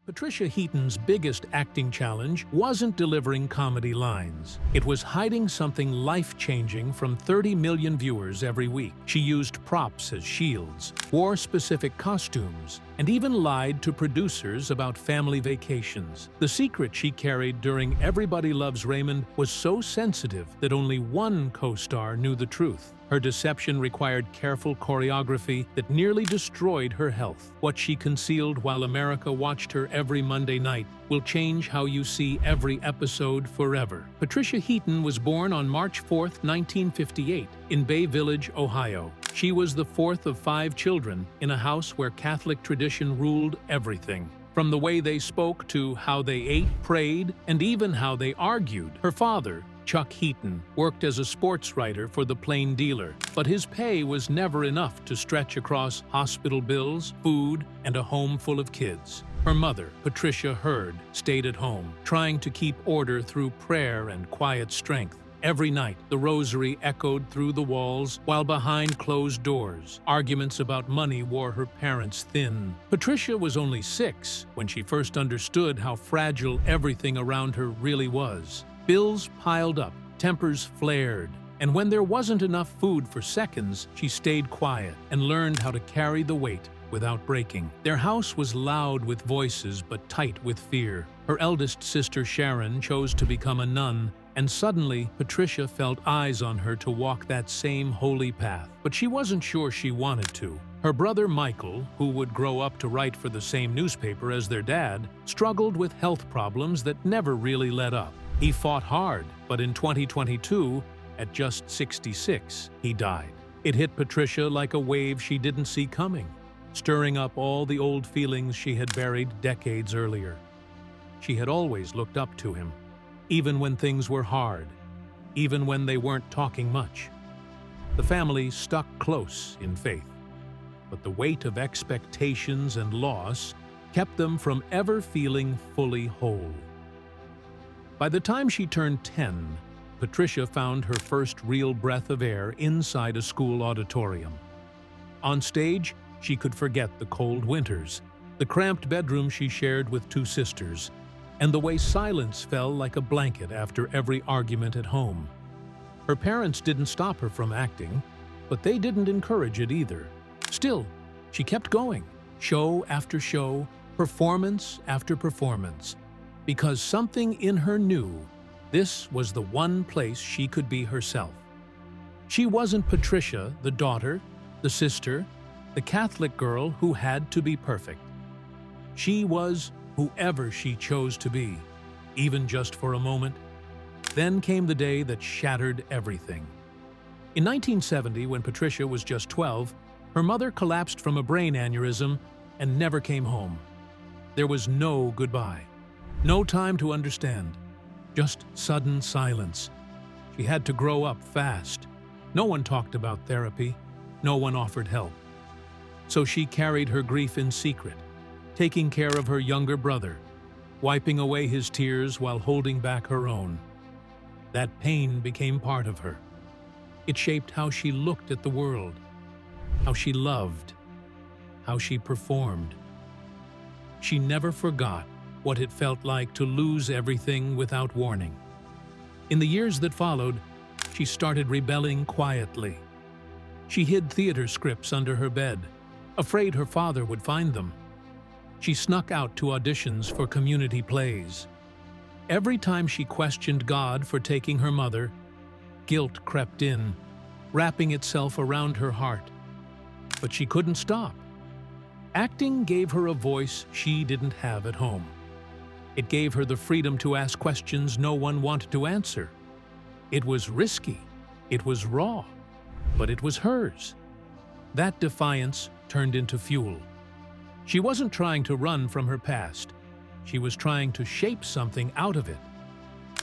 Patricia Heaton's biggest acting challenge wasn't delivering comedy lines. It was hiding something life-changing from 30 million viewers every week. She used props as shields, wore specific costumes, and even lied to producers about family vacations. The secret she carried during Everybody Loves Raymond was so sensitive that only one co-star knew the truth. Her deception required careful choreography that nearly destroyed her health. What she concealed while America watched her every Monday night will change how you see every episode forever. Patricia Heaton was born on March 4, 1958, in Bay Village, Ohio. She was the fourth of 5 children in a house where Catholic tradition ruled everything. From the way they spoke to how they ate, prayed, and even how they argued. Her father, Chuck Heaton, worked as a sports writer for the Plain Dealer, but his pay was never enough to stretch across hospital bills, food, and a home full of kids. Her mother, Patricia Heaton, stayed at home, trying to keep order through prayer and quiet strength. Every night, the rosary echoed through the walls, while behind closed doors, arguments about money wore her parents thin. Patricia was only 6 when she first understood how fragile everything around her really was. Bills piled up, tempers flared, and when there wasn't enough food for seconds, she stayed quiet and learned how to carry the weight without breaking. Their house was loud with voices but tight with fear. Her eldest sister Sharon chose to become a nun, and suddenly Patricia felt eyes on her to walk that same holy path. But she wasn't sure she wanted to. Her brother Michael, who would grow up to write for the same newspaper as their dad, struggled with health problems that never really let up. He fought hard, but in 2022, at just 66, he died. It hit Patricia like a wave she didn't see coming, stirring up all the old feelings she had buried decades earlier. She had always looked up to him, even when things were hard, even when they weren't talking much. The family stuck close in faith, but the weight of expectations and loss kept them from ever feeling fully whole. By the time she turned 10, Patricia found her first real breath of air inside a school auditorium. On stage, she could forget the cold winters, the cramped bedroom she shared with 2 sisters, and the way silence fell like a blanket after every argument at home. Her parents didn't stop her from acting, but they didn't encourage it either. Still, she kept going, show after show, performance after performance, because something in her knew this was the one place she could be herself. She wasn't Patricia, the daughter, the sister, the Catholic girl who had to be perfect. She was whoever she chose to be, even just for a moment. Then came the day that shattered everything. In 1970, when Patricia was just 12, her mother collapsed from a brain aneurysm and never came home. There was no goodbye. No time to understand, just sudden silence. She had to grow up fast. No one talked about therapy. No one offered help. So she carried her grief in secret, taking care of her younger brother, wiping away his tears while holding back her own. That pain became part of her. It shaped how she looked at the world, how she loved, how she performed. She never forgot what it felt like to lose everything without warning. In the years that followed, she started rebelling quietly. She hid theater scripts under her bed, afraid her father would find them. She snuck out to auditions for community plays. Every time she questioned God for taking her mother, guilt crept in, wrapping itself around her heart. But she couldn't stop. Acting gave her a voice she didn't have at home. It gave her the freedom to ask questions no one wanted to answer. It was risky, it was raw, but it was hers. That defiance turned into fuel. She wasn't trying to run from her past. She was trying to shape something out of it.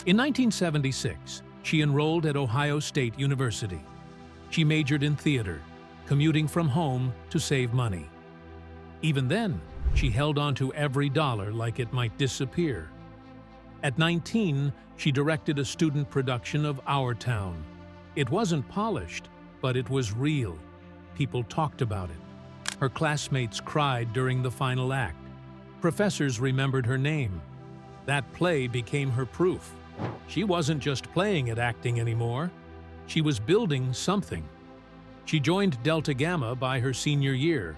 In 1976, she enrolled at Ohio State University. She majored in theater, commuting from home to save money. Even then, she held on to every dollar like it might disappear. At 19, she directed a student production of Our Town. It wasn't polished, but it was real. People talked about it. Her classmates cried during the final act. Professors remembered her name. That play became her proof. She wasn't just playing at acting anymore. She was building something. She joined Delta Gamma by her senior year,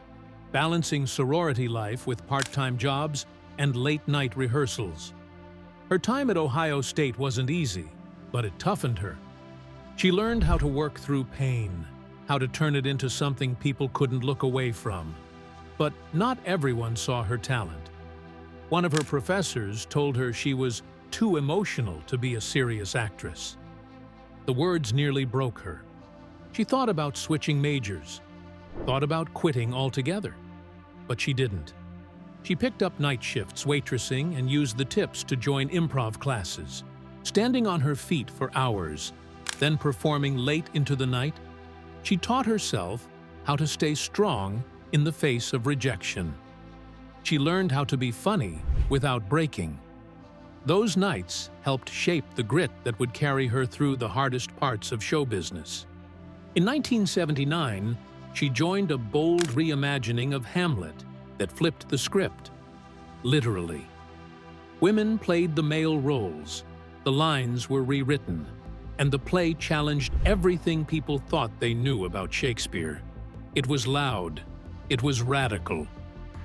balancing sorority life with part-time jobs and late-night rehearsals. Her time at Ohio State wasn't easy, but it toughened her. She learned how to work through pain, how to turn it into something people couldn't look away from. But not everyone saw her talent. One of her professors told her she was too emotional to be a serious actress. The words nearly broke her. She thought about switching majors, thought about quitting altogether, but she didn't. She picked up night shifts waitressing and used the tips to join improv classes, standing on her feet for hours, then performing late into the night. She taught herself how to stay strong in the face of rejection. She learned how to be funny without breaking. Those nights helped shape the grit that would carry her through the hardest parts of show business. In 1979, she joined a bold reimagining of Hamlet that flipped the script, literally. Women played the male roles, the lines were rewritten, and the play challenged everything people thought they knew about Shakespeare. It was loud, it was radical,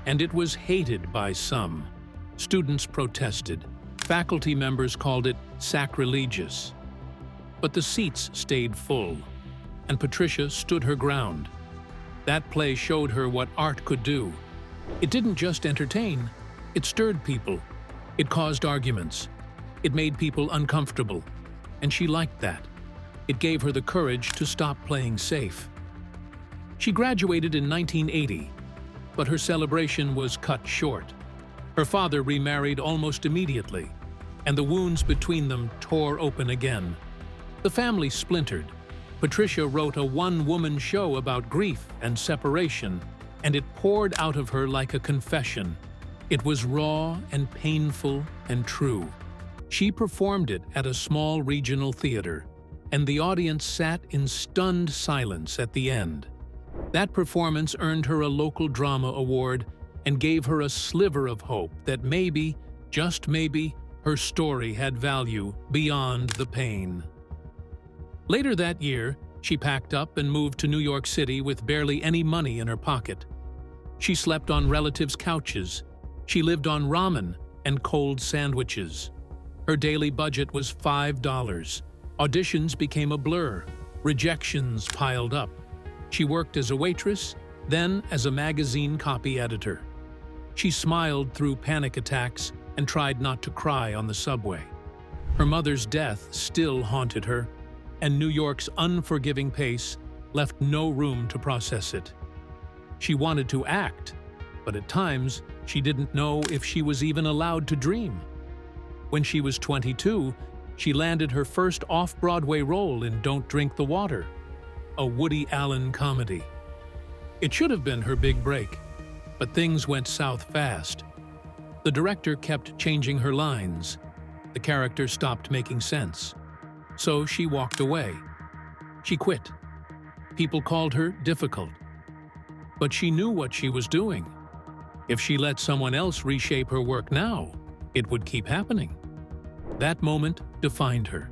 and it was hated by some. Students protested. Faculty members called it sacrilegious. But the seats stayed full, and Patricia stood her ground. That play showed her what art could do. It didn't just entertain, it stirred people. It caused arguments. It made people uncomfortable, and she liked that. It gave her the courage to stop playing safe. She graduated in 1980, but her celebration was cut short. Her father remarried almost immediately, and the wounds between them tore open again. The family splintered. Patricia wrote a one-woman show about grief and separation, and it poured out of her like a confession. It was raw and painful and true. She performed it at a small regional theater, and the audience sat in stunned silence at the end. That performance earned her a local drama award and gave her a sliver of hope that maybe, just maybe, her story had value beyond the pain. Later that year, she packed up and moved to New York City with barely any money in her pocket. She slept on relatives' couches. She lived on ramen and cold sandwiches. Her daily budget was $5. Auditions became a blur. Rejections piled up. She worked as a waitress, then as a magazine copy editor. She smiled through panic attacks and tried not to cry on the subway. Her mother's death still haunted her, and New York's unforgiving pace left no room to process it. She wanted to act, but at times she didn't know if she was even allowed to dream. When she was 22, she landed her first off-Broadway role in Don't Drink the Water, a Woody Allen comedy. It should have been her big break, but things went south fast. The director kept changing her lines. The character stopped making sense. So she walked away. She quit. People called her difficult. But she knew what she was doing. If she let someone else reshape her work now, it would keep happening. That moment defined her.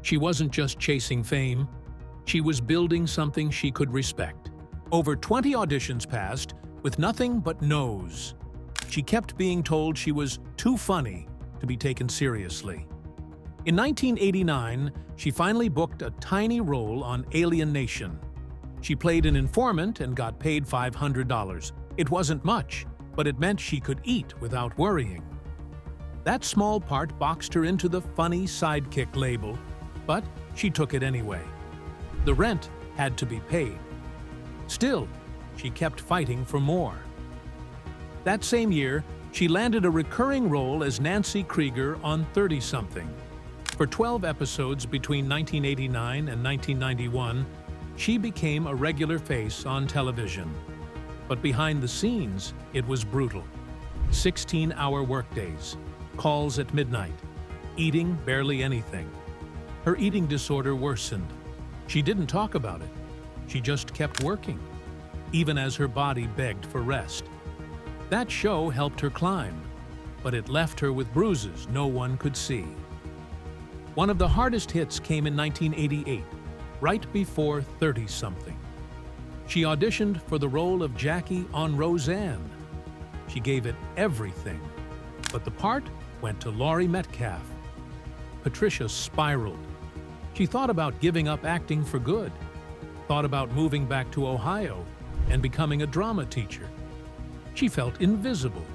She wasn't just chasing fame. She was building something she could respect. Over 20 auditions passed with nothing but no's. She kept being told she was too funny to be taken seriously. In 1989, she finally booked a tiny role on Alien Nation. She played an informant and got paid $500. It wasn't much, but it meant she could eat without worrying. That small part boxed her into the funny sidekick label, but she took it anyway. The rent had to be paid. Still, she kept fighting for more. That same year, she landed a recurring role as Nancy Krieger on 30-something. For 12 episodes between 1989 and 1991, she became a regular face on television. But behind the scenes, it was brutal. 16-hour workdays, calls at midnight, eating barely anything. Her eating disorder worsened. She didn't talk about it. She just kept working, even as her body begged for rest. That show helped her climb. but it left her with bruises no one could see. One of the hardest hits came in 1988, right before 30-something. She auditioned for the role of Jackie on Roseanne. She gave it everything, but the part went to Laurie Metcalf. Patricia spiraled. She thought about giving up acting for good, thought about moving back to Ohio and becoming a drama teacher. She felt invisible,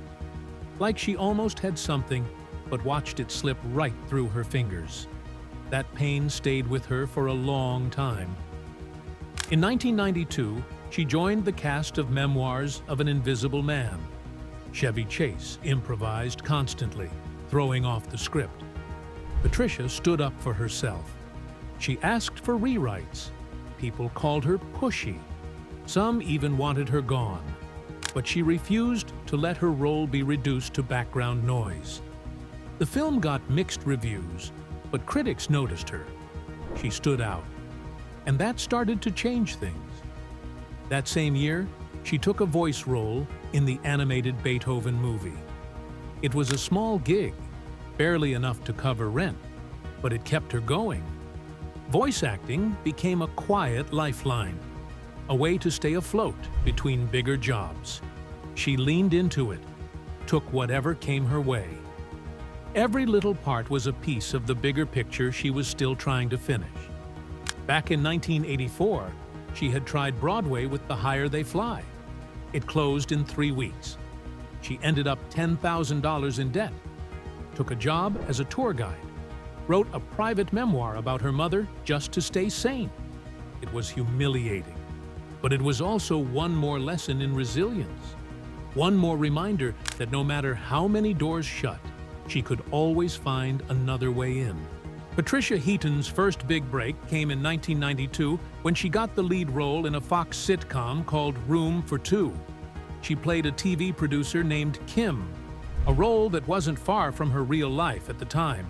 like she almost had something, but watched it slip right through her fingers. That pain stayed with her for a long time. In 1992, she joined the cast of Memoirs of an Invisible Man. Chevy Chase improvised constantly, throwing off the script. Patricia stood up for herself. She asked for rewrites. People called her pushy. Some even wanted her gone. But she refused to let her role be reduced to background noise. The film got mixed reviews, but critics noticed her. She stood out. And that started to change things. That same year, she took a voice role in the animated Beethoven movie. It was a small gig, barely enough to cover rent, but it kept her going. Voice acting became a quiet lifeline, a way to stay afloat between bigger jobs. She leaned into it, took whatever came her way. Every little part was a piece of the bigger picture she was still trying to finish. Back in 1984, she had tried Broadway with The Higher They Fly. It closed in 3 weeks. She ended up $10,000 in debt, took a job as a tour guide, wrote a private memoir about her mother just to stay sane. It was humiliating, but it was also one more lesson in resilience. One more reminder that no matter how many doors shut, she could always find another way in. Patricia Heaton's first big break came in 1992 when she got the lead role in a Fox sitcom called Room for Two. She played a TV producer named Kim, a role that wasn't far from her real life at the time.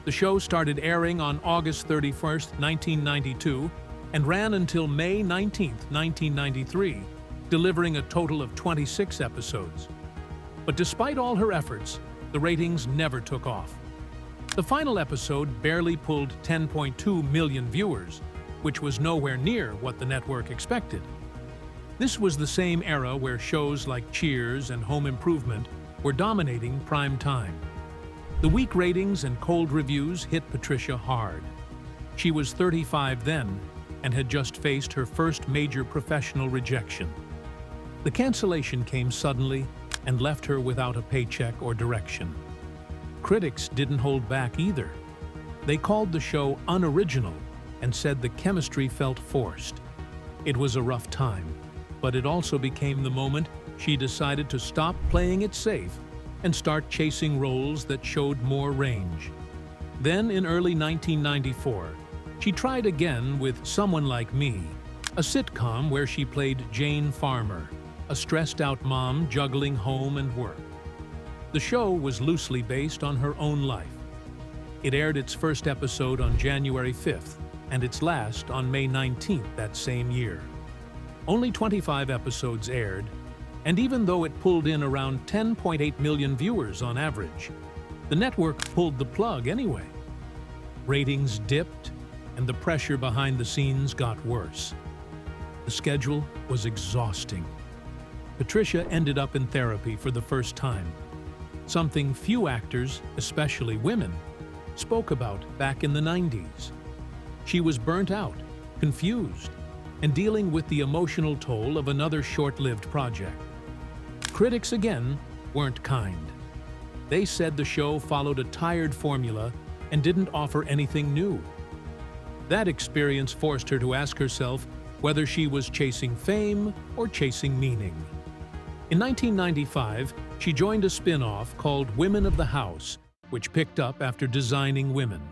The show started airing on August 31, 1992, and ran until May 19, 1993, delivering a total of 26 episodes. But despite all her efforts, the ratings never took off. The final episode barely pulled 10.2 million viewers, which was nowhere near what the network expected. This was the same era where shows like Cheers and Home Improvement were dominating prime time. The weak ratings and cold reviews hit Patricia hard. She was 35 then and had just faced her first major professional rejection. The cancellation came suddenly and left her without a paycheck or direction. Critics didn't hold back either. They called the show unoriginal and said the chemistry felt forced. It was a rough time, but it also became the moment she decided to stop playing it safe and start chasing roles that showed more range. Then, in early 1994, she tried again with Someone Like Me, a sitcom where she played Jane Farmer, a stressed-out mom juggling home and work. The show was loosely based on her own life. It aired its first episode on January 5th and its last on May 19th that same year. Only 25 episodes aired, and even though it pulled in around 10.8 million viewers on average, the network pulled the plug anyway. Ratings dipped, and the pressure behind the scenes got worse. The schedule was exhausting. Patricia ended up in therapy for the first time, something few actors, especially women, spoke about back in the 90s. She was burnt out, confused, and dealing with the emotional toll of another short-lived project. Critics, again, weren't kind. They said the show followed a tired formula and didn't offer anything new. That experience forced her to ask herself whether she was chasing fame or chasing meaning. In 1995, she joined a spin-off called Women of the House, which picked up after Designing Women.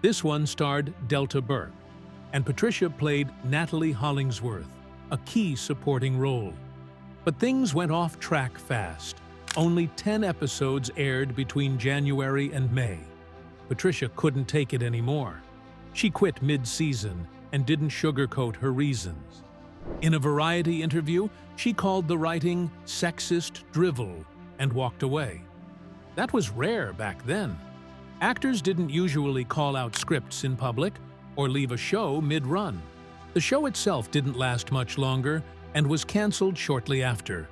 This one starred Delta Burke, and Patricia played Natalie Hollingsworth, a key supporting role. But things went off track fast. Only 10 episodes aired between January and May. Patricia couldn't take it anymore. She quit mid-season and didn't sugarcoat her reasons. In a Variety interview, she called the writing sexist drivel and walked away. That was rare back then. Actors didn't usually call out scripts in public or leave a show mid-run. The show itself didn't last much longer and was canceled shortly after.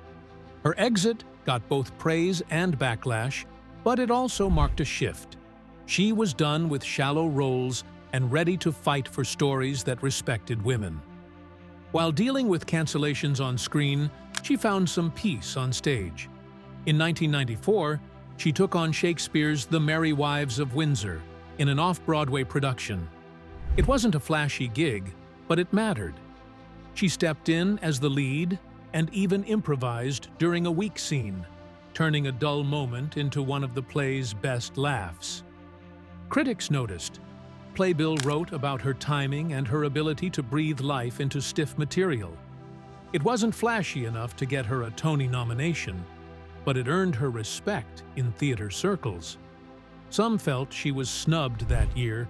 Her exit got both praise and backlash, but it also marked a shift. She was done with shallow roles and ready to fight for stories that respected women. While dealing with cancellations on screen, she found some peace on stage. In 1994, she took on Shakespeare's The Merry Wives of Windsor in an off-Broadway production. It wasn't a flashy gig, but it mattered. She stepped in as the lead and even improvised during a weak scene, turning a dull moment into one of the play's best laughs. Critics noticed. Playbill wrote about her timing and her ability to breathe life into stiff material. It wasn't flashy enough to get her a Tony nomination, but it earned her respect in theater circles. Some felt she was snubbed that year,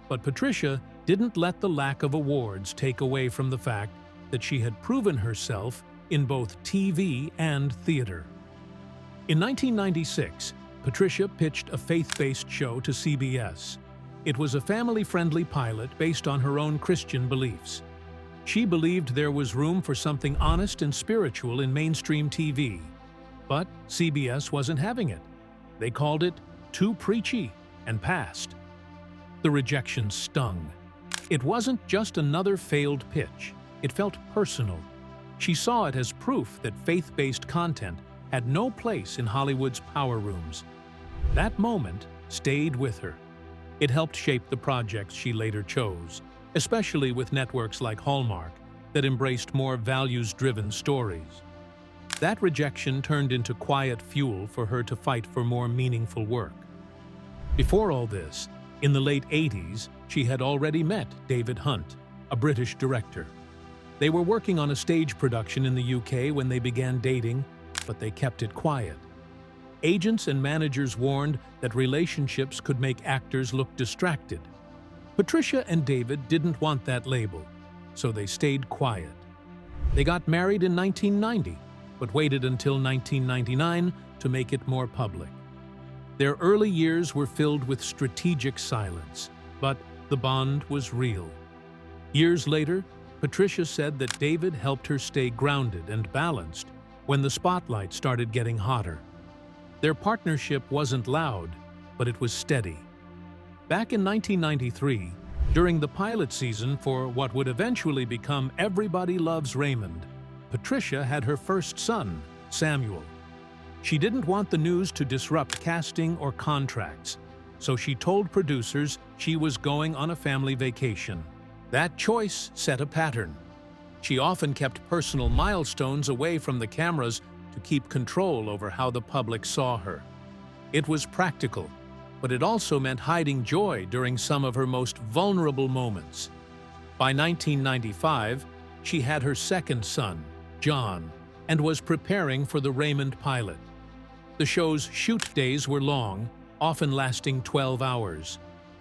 but Patricia didn't let the lack of awards take away from the fact that she had proven herself in both TV and theater. In 1996, Patricia pitched a faith-based show to CBS. It was a family-friendly pilot based on her own Christian beliefs. She believed there was room for something honest and spiritual in mainstream TV. But CBS wasn't having it. They called it too preachy and passed. The rejection stung. It wasn't just another failed pitch. It felt personal. She saw it as proof that faith-based content had no place in Hollywood's power rooms. That moment stayed with her. It helped shape the projects she later chose, especially with networks like Hallmark that embraced more values-driven stories. That rejection turned into quiet fuel for her to fight for more meaningful work. Before all this, in the late 80s, she had already met David Hunt, a British director. They were working on a stage production in the UK when they began dating, but they kept it quiet. Agents and managers warned that relationships could make actors look distracted. Patricia and David didn't want that label, so they stayed quiet. They got married in 1990, but waited until 1999 to make it more public. Their early years were filled with strategic silence, but the bond was real. Years later, Patricia said that David helped her stay grounded and balanced when the spotlight started getting hotter. Their partnership wasn't loud, but it was steady. Back in 1993, during the pilot season for what would eventually become Everybody Loves Raymond, Patricia had her first son, Samuel. She didn't want the news to disrupt casting or contracts, so she told producers she was going on a family vacation. That choice set a pattern. She often kept personal milestones away from the cameras to keep control over how the public saw her. It was practical, but it also meant hiding joy during some of her most vulnerable moments. By 1995, she had her second son, John, and was preparing for the Raymond pilot. The show's shoot days were long, often lasting 12 hours.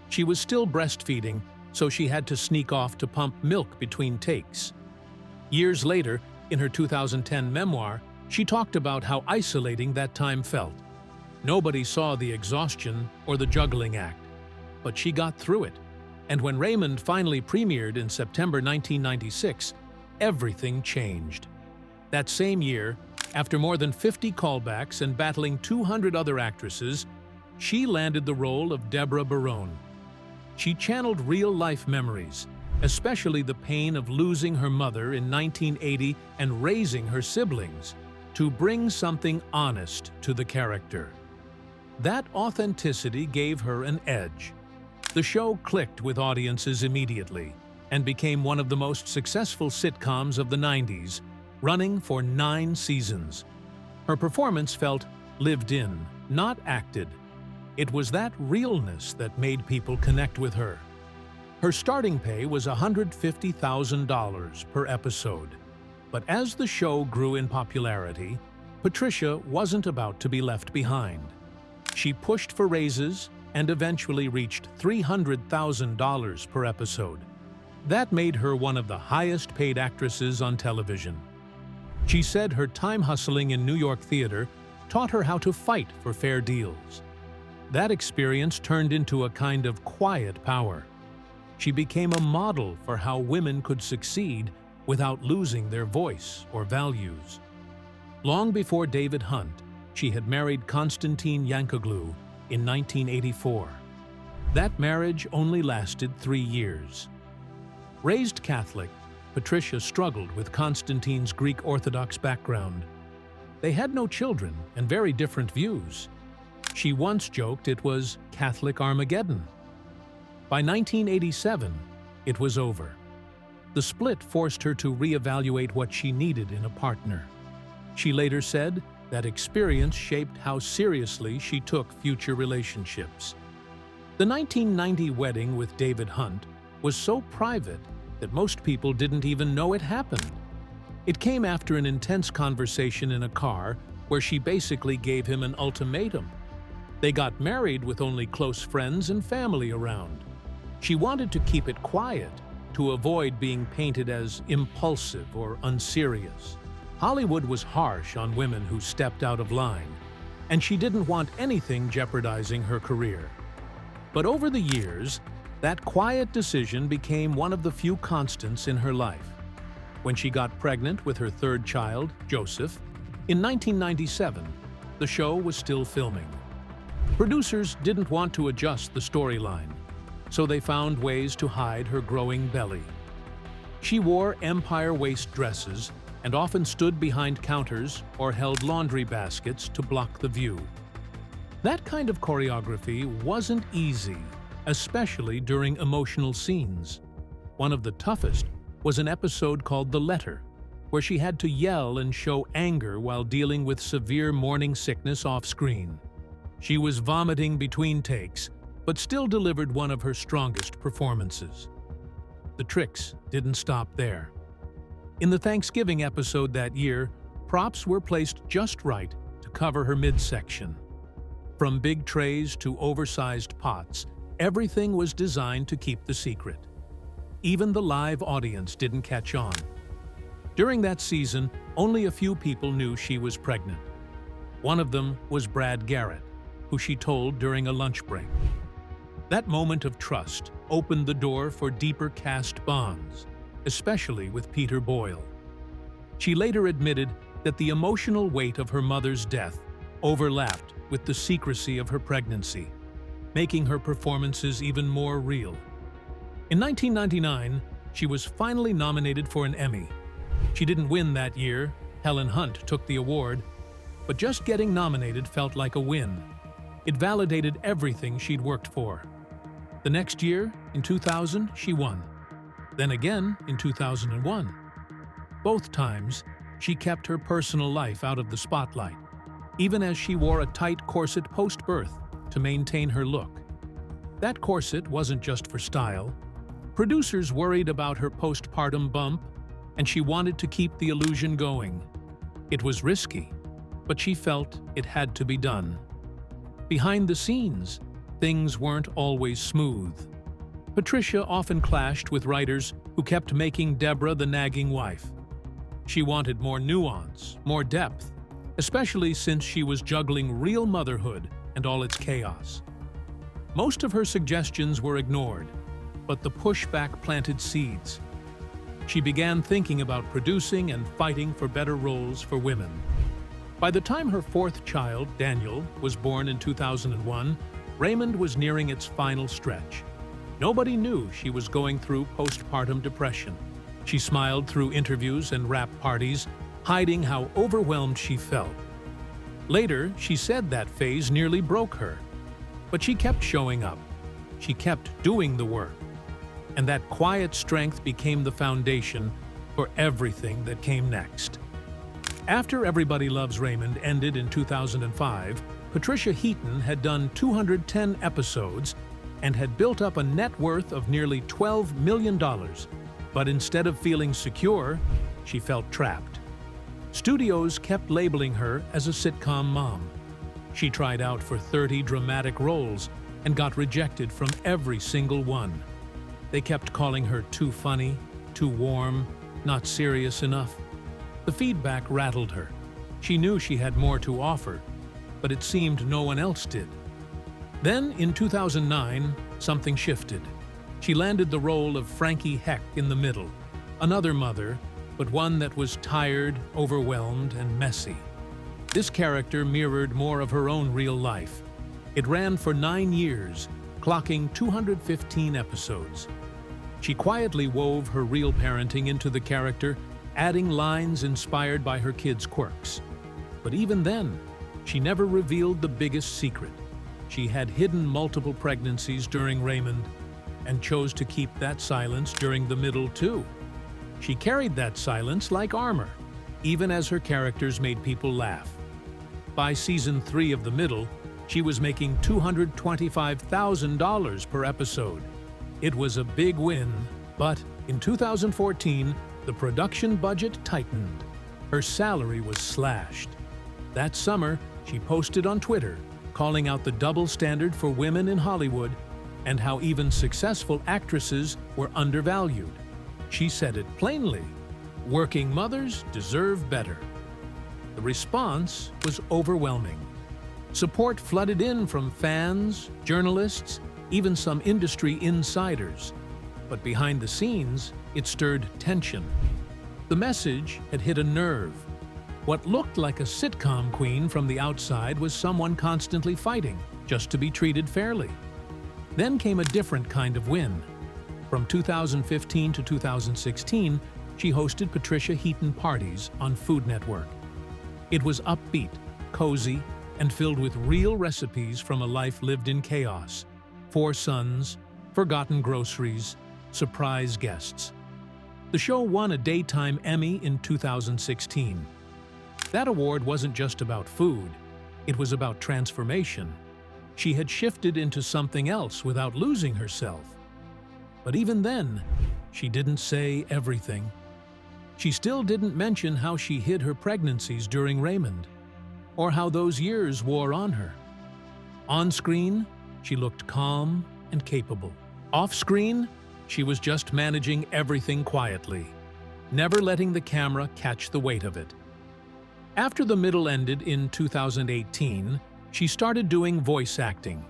She was still breastfeeding, so she had to sneak off to pump milk between takes. Years later, in her 2010 memoir, she talked about how isolating that time felt. Nobody saw the exhaustion or the juggling act, but she got through it. And when Raymond finally premiered in September 1996, everything changed. That same year, after more than 50 callbacks and battling 200 other actresses, she landed the role of Deborah Barone. She channeled real-life memories, especially the pain of losing her mother in 1980 and raising her siblings, to bring something honest to the character. That authenticity gave her an edge. The show clicked with audiences immediately and became one of the most successful sitcoms of the 90s, running for 9 seasons. Her performance felt lived in, not acted. It was that realness that made people connect with her. Her starting pay was $150,000 per episode. But as the show grew in popularity, Patricia wasn't about to be left behind. She pushed for raises and eventually reached $300,000 per episode. That made her one of the highest-paid actresses on television. She said her time hustling in New York theater taught her how to fight for fair deals. That experience turned into a kind of quiet power. She became a model for how women could succeed without losing their voice or values. Long before David Hunt, she had married Konstantin Yankoglou in 1984. That marriage only lasted 3 years. Raised Catholic, Patricia struggled with Konstantin's Greek Orthodox background. They had no children and very different views. She once joked it was Catholic Armageddon. By 1987, it was over. The split forced her to reevaluate what she needed in a partner. She later said that experience shaped how seriously she took future relationships. The 1990 wedding with David Hunt was so private that most people didn't even know it happened. It came after an intense conversation in a car where she basically gave him an ultimatum. They got married with only close friends and family around. She wanted to keep it quiet to avoid being painted as impulsive or unserious. Hollywood was harsh on women who stepped out of line, and she didn't want anything jeopardizing her career. But over the years, that quiet decision became one of the few constants in her life. When she got pregnant with her third child, Joseph, in 1997, the show was still filming. Producers didn't want to adjust the storyline, so they found ways to hide her growing belly. She wore empire waist dresses and often stood behind counters or held laundry baskets to block the view. That kind of choreography wasn't easy, especially during emotional scenes. One of the toughest was an episode called The Letter, where she had to yell and show anger while dealing with severe morning sickness off-screen. She was vomiting between takes, but still delivered one of her strongest performances. The tricks didn't stop there. In the Thanksgiving episode that year, props were placed just right to cover her midsection. From big trays to oversized pots, everything was designed to keep the secret. Even the live audience didn't catch on. During that season, only a few people knew she was pregnant. One of them was Brad Garrett, who she told during a lunch break. That moment of trust opened the door for deeper cast bonds, especially with Peter Boyle. She later admitted that the emotional weight of her mother's death overlapped with the secrecy of her pregnancy, making her performances even more real. In 1999, she was finally nominated for an Emmy. She didn't win that year, Helen Hunt took the award, but just getting nominated felt like a win. It validated everything she'd worked for. The next year, in 2000, she won. Then again in 2001. Both times, she kept her personal life out of the spotlight, even as she wore a tight corset post-birth to maintain her look. That corset wasn't just for style. Producers worried about her postpartum bump, and she wanted to keep the illusion going. It was risky, but she felt it had to be done. Behind the scenes, things weren't always smooth. Patricia often clashed with writers who kept making Deborah the nagging wife. She wanted more nuance, more depth, especially since she was juggling real motherhood and all its chaos. Most of her suggestions were ignored, but the pushback planted seeds. She began thinking about producing and fighting for better roles for women. By the time her fourth child, Daniel, was born in 2001, Raymond was nearing its final stretch. Nobody knew she was going through postpartum depression. She smiled through interviews and wrap parties, hiding how overwhelmed she felt. Later, she said that phase nearly broke her. But she kept showing up. She kept doing the work. And that quiet strength became the foundation for everything that came next. After Everybody Loves Raymond ended in 2005, Patricia Heaton had done 210 episodes and had built up a net worth of nearly $12 million. But instead of feeling secure, she felt trapped. Studios kept labeling her as a sitcom mom. She tried out for 30 dramatic roles and got rejected from every single one. They kept calling her too funny, too warm, not serious enough. The feedback rattled her. She knew she had more to offer, but it seemed no one else did. Then, in 2009, something shifted. She landed the role of Frankie Heck in The Middle, another mother, but one that was tired, overwhelmed, and messy. This character mirrored more of her own real life. It ran for 9 years, clocking 215 episodes. She quietly wove her real parenting into the character, adding lines inspired by her kids' quirks. But even then, she never revealed the biggest secret. She had hidden multiple pregnancies during Raymond and chose to keep that silence during The Middle too. She carried that silence like armor, even as her characters made people laugh. By season 3 of The Middle, she was making $225,000 per episode. It was a big win, but in 2014, the production budget tightened. Her salary was slashed. That summer, she posted on Twitter, calling out the double standard for women in Hollywood and how even successful actresses were undervalued. She said it plainly, working mothers deserve better. The response was overwhelming. Support flooded in from fans, journalists, even some industry insiders. But behind the scenes, it stirred tension. The message had hit a nerve. What looked like a sitcom queen from the outside was someone constantly fighting, just to be treated fairly. Then came a different kind of win. From 2015 to 2016, she hosted Patricia Heaton parties on Food Network. It was upbeat, cozy, and filled with real recipes from a life lived in chaos. 4 sons, forgotten groceries, surprise guests. The show won a Daytime Emmy in 2016. That award wasn't just about food, it was about transformation. She had shifted into something else without losing herself. But even then, she didn't say everything. She still didn't mention how she hid her pregnancies during Raymond, or how those years wore on her. On screen, she looked calm and capable. Off screen, she was just managing everything quietly, never letting the camera catch the weight of it. After The Middle ended in 2018, she started doing voice acting.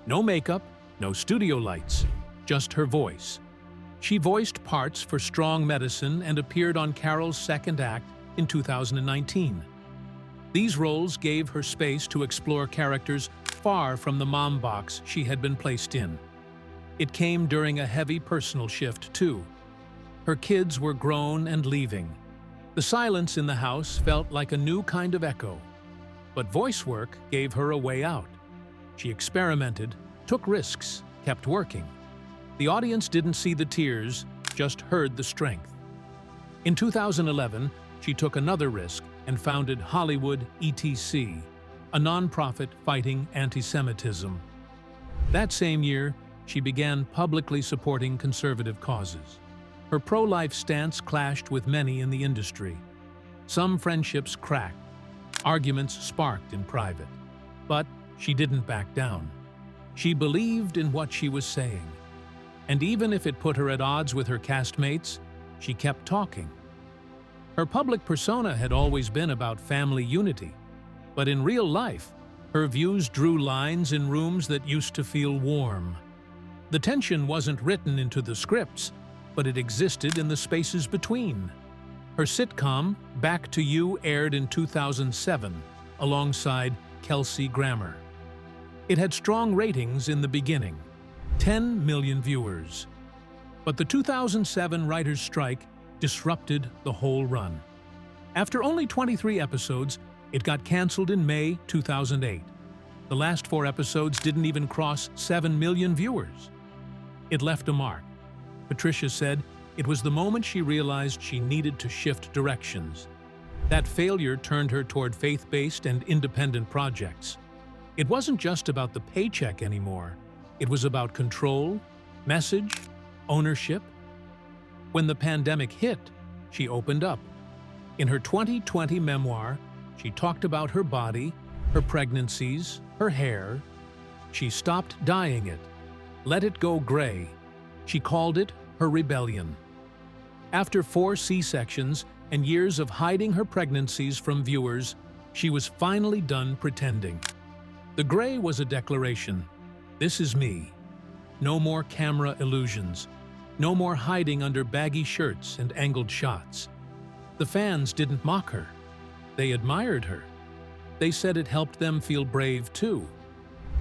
No makeup, no studio lights, just her voice. She voiced parts for Strong Medicine and appeared on Carol's second act in 2019. These roles gave her space to explore characters far from the mom box she had been placed in. It came during a heavy personal shift, too. Her kids were grown and leaving. The silence in the house felt like a new kind of echo. But voice work gave her a way out. She experimented, took risks, kept working. The audience didn't see the tears, just heard the strength. In 2011, she took another risk and founded Hollywood ETC, a nonprofit fighting anti-Semitism. That same year, she began publicly supporting conservative causes. Her pro-life stance clashed with many in the industry. Some friendships cracked, arguments sparked in private. But she didn't back down. She believed in what she was saying. And even if it put her at odds with her castmates, she kept talking. Her public persona had always been about family unity, but in real life, her views drew lines in rooms that used to feel warm. The tension wasn't written into the scripts, but it existed in the spaces between. Her sitcom, Back to You, aired in 2007, alongside Kelsey Grammer. It had strong ratings in the beginning, 10 million viewers. But the 2007 writers' strike disrupted the whole run. After only 23 episodes, it got canceled in May 2008. The last 4 episodes didn't even cross 7 million viewers. It left a mark. Patricia said it was the moment she realized she needed to shift directions. That failure turned her toward faith-based and independent projects. It wasn't just about the paycheck anymore. It was about control, message, ownership. When the pandemic hit, she opened up. In her 2020 memoir, she talked about her body, her pregnancies, her hair. She stopped dyeing it, let it go gray. She called it her rebellion. After 4 C-sections and years of hiding her pregnancies from viewers, she was finally done pretending. The gray was a declaration. "This is me. No more camera illusions. No more hiding under baggy shirts and angled shots." The fans didn't mock her. They admired her. They said it helped them feel brave too.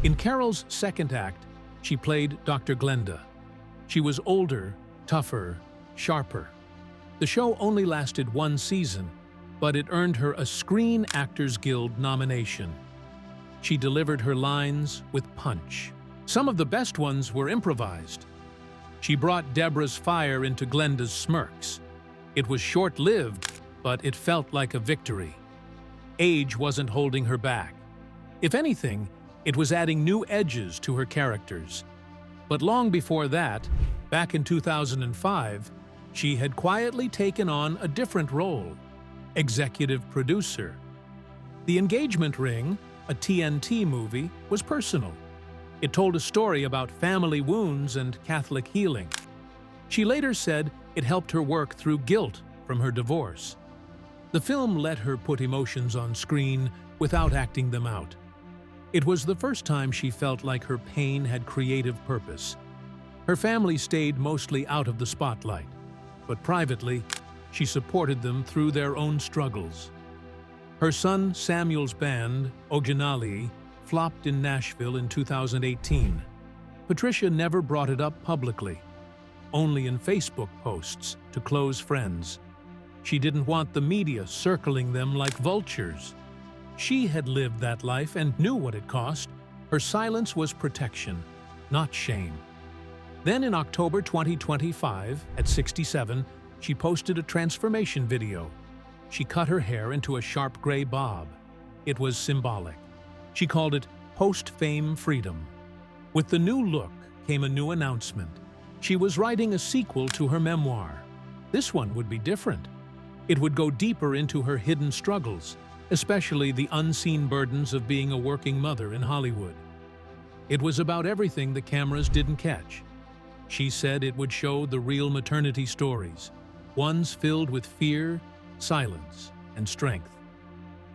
In Carol's second act, she played Dr. Glenda. She was older, tougher, sharper. The show only lasted one season, but it earned her a Screen Actors Guild nomination. She delivered her lines with punch. Some of the best ones were improvised. She brought Deborah's fire into Glenda's smirks. It was short-lived, but it felt like a victory. Age wasn't holding her back. If anything, it was adding new edges to her characters. But long before that, back in 2005, she had quietly taken on a different role: executive producer. The Engagement Ring, a TNT movie, was personal. It told a story about family wounds and Catholic healing. She later said it helped her work through guilt from her divorce. The film let her put emotions on screen without acting them out. It was the first time she felt like her pain had creative purpose. Her family stayed mostly out of the spotlight, but privately, she supported them through their own struggles. Her son Samuel's band, Ojanali, flopped in Nashville in 2018. Patricia never brought it up publicly, only in Facebook posts to close friends. She didn't want the media circling them like vultures. She had lived that life and knew what it cost. Her silence was protection, not shame. Then in October 2025, at 67, she posted a transformation video. She cut her hair into a sharp gray bob. It was symbolic. She called it post-fame freedom. With the new look came a new announcement. She was writing a sequel to her memoir. This one would be different. It would go deeper into her hidden struggles, especially the unseen burdens of being a working mother in Hollywood. It was about everything the cameras didn't catch. She said it would show the real maternity stories, ones filled with fear, silence, and strength.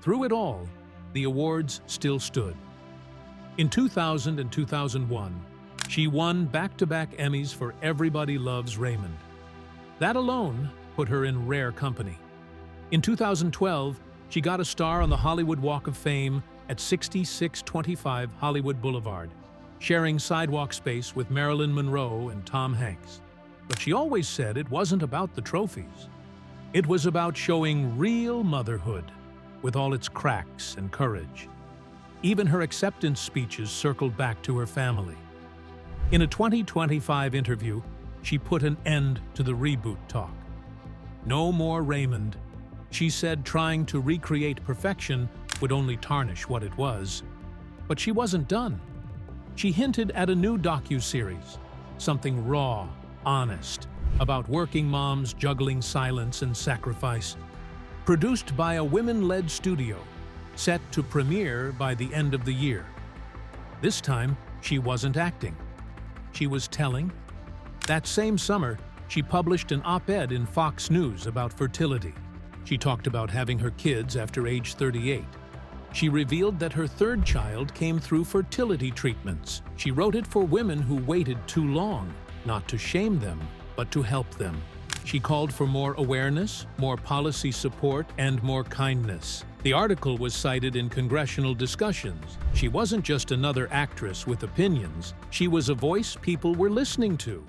Through it all, the awards still stood. In 2000 and 2001, she won back-to-back Emmys for Everybody Loves Raymond. That alone put her in rare company. In 2012, she got a star on the Hollywood Walk of Fame at 6625 Hollywood Boulevard, sharing sidewalk space with Marilyn Monroe and Tom Hanks. But she always said it wasn't about the trophies. It was about showing real motherhood, with all its cracks and courage. Even her acceptance speeches circled back to her family. In a 2025 interview, she put an end to the reboot talk. No more Raymond. She said trying to recreate perfection would only tarnish what it was. But she wasn't done. She hinted at a new docu-series, something raw, honest, about working moms juggling silence and sacrifice. Produced by a women-led studio, set to premiere by the end of the year. This time, she wasn't acting. She was telling. That same summer, she published an op-ed in Fox News about fertility. She talked about having her kids after age 38. She revealed that her third child came through fertility treatments. She wrote it for women who waited too long, not to shame them, but to help them. She called for more awareness, more policy support, and more kindness. The article was cited in congressional discussions. She wasn't just another actress with opinions. She was a voice people were listening to.